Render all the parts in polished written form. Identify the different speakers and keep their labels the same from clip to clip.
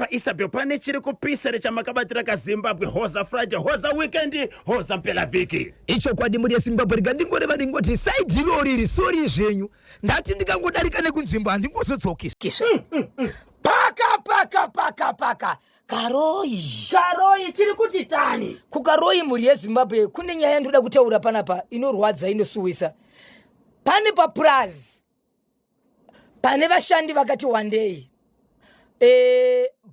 Speaker 1: pa Isabel pane chiri kupisere chamakabatira kaZimbabwe hoza Friday hoza weekend hoza mpela viki
Speaker 2: icho kwadi muri Zimbabwe rigandingoreva ndingoti side rori sori zvenyu ndati ndikangodarika nekunzvimbo handingozodzokisa
Speaker 3: paka Karoi
Speaker 4: chiri kuti tani
Speaker 3: kukaroi muri yeZimbabwe kune nyaya ndoda kutaura panapa inorwadza inosuwisa pane plus pane vashandi vakati one day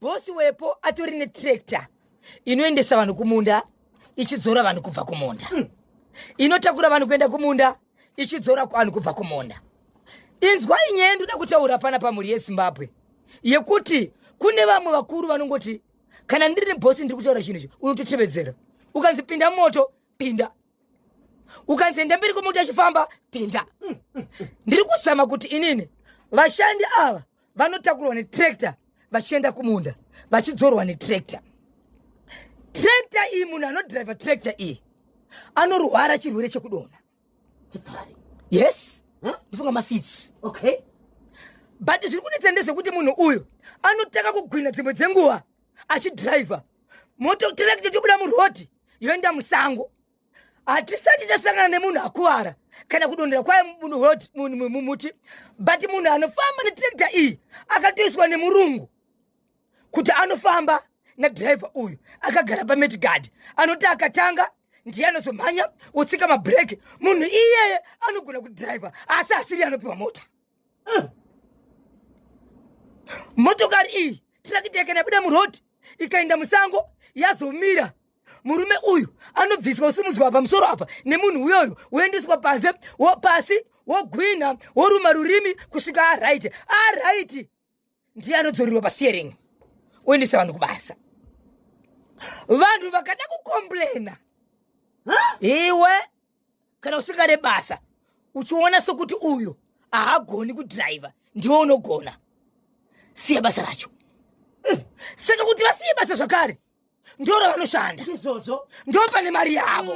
Speaker 3: bosi wepo atori netractor inoendesa vanhu kumunda ichidzora vanhu kubva kumunda inotakura vanhu kuenda kumunda ichidzora vanhu kubva kumunda inzwa inyaya ndoda kutaura panapa muri yeZimbabwe yekuti kune vamwe vakuru vanongoti kana ndiri nebosi ndiri kutaura chinhu ichi unototevedzera ukanzi pinda moto pinda ukanzi enda mberi kwemoto achifamba pinda ndiri kuzama kuti inini vashandi ava vanotakurwa netractor vachienda kumunda vachidzorwa netractor iyi munhu anodhiraivha tractor iyi anorwara chirwere chekudonha
Speaker 4: chipfari
Speaker 3: yes ndifunga mafits
Speaker 4: okay
Speaker 3: but zviri kunetsa ndezvekuti munhu uyu anotaka kugwina dzimwe dzenguva achidhiraivha moto tractor chobuda murodhi yoenda musango hatisati tasangana nemunhu akuwara kana kudonhera kwaye mumuti but munhu anofamba netractor iyi akatoiswa nemurungu kuti anofamba nadhiraivha uyu akagara pametigard anoti akatanga ndiye anozomhanya otsika mabhireki munhu iyeye anogona kudhiraivha asi asiri anopiwa mota motokari iyi tractor kana yabuda murodhi ikaenda musango yazomira murume uyu anobviswa usumudzwa pamusoro apa nemunhu uyoyo woendeswa pasi wogwina woruma rurimi kusvika araiti ndiye anodzoriwa pasering oendesa vanhu kubasa vanhu vakada kukomplena iwe kana usingade basa uchiona sokuti uyu haagoni kudhiraivha ndiwe unogona siya basa racho saka kuti vasiye basa zvakare ndoro vanoshanda
Speaker 4: izvozvo
Speaker 3: ndo pane mari yavo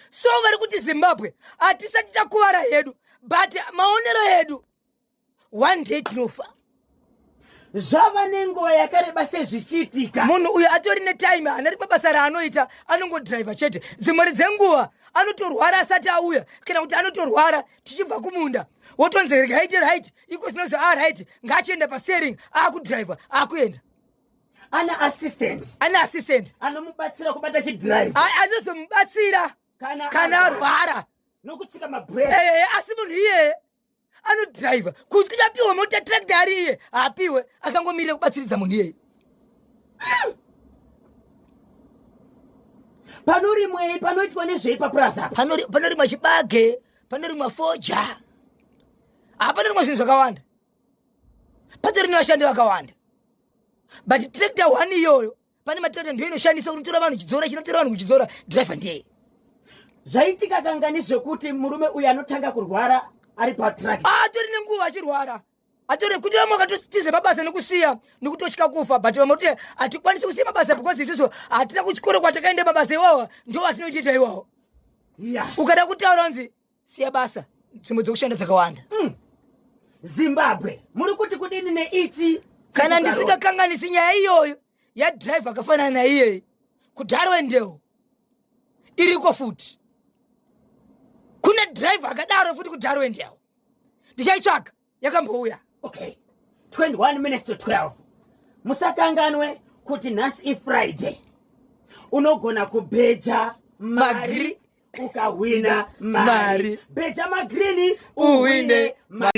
Speaker 3: so vari kuti Zimbabwe hatisati takuvara hedu but maonero edu one day tinofa
Speaker 4: zvava nenguva yakareba sezvichiitika
Speaker 3: munhu uyu atori netime hanari pabasa raanoita anongodhiraivha chete dzimwe dzenguva anotorwara asati auya kana kuti anotorwara tichibva kumunda wotonzi regaite right iko zvinozvo right ngaachienda pasering akudhiraivha akuenda
Speaker 4: ana assistant anomubatsira kubata chidhiraivha
Speaker 3: anozomubatsira kana arwara
Speaker 4: nokutsika mabreki
Speaker 3: asi munhu iyeye anodhiraivha kuti apiwe mota tractor ari iye haapiwe akangomirira kubatsiridza munhu iyeye
Speaker 4: panorimwe panoitwa nezvei papurazi apa
Speaker 3: panorimwa chibage panorimwa foja panorimwa zvinhu zvakawanda patori nevashandi vakawanda but tractor one iyoyo pane matractor ndiyo inoshandisa kunotora vanhu chidzora chinotora vanhu kuchidzora dhiraivha ndiye
Speaker 4: zvaitika kanga nezvekuti murume uyu anotanga kurwara ari patractor
Speaker 3: atori nenguva achirwara atori kuti vamwe vakatotize mabasa nekusiya nekutosvika kufa but vamwe kuti hatikwanisi kusiya mabasa because isusu hatina kuchikoro kwatakaenda mabasa iwawa ndo atinochiita iwawo ukada kutaura unzi siya basa dzimwe dzekushanda dzakawanda
Speaker 4: Zimbabwe muri kuti kudini neichi
Speaker 3: kana ndisingakanganisi nyaya iyoyo yadhiraivha akafanana naiyeye kudharwendewo iriko futi kuna dhiraivha akadaro futi kudharwendewo ndichaitsvaka yakambouya
Speaker 4: okay 21 minutes to 12 musakanganwe kuti nhasi iFriday unogona kubheja mari ukawina mari bheja magrini uwine mari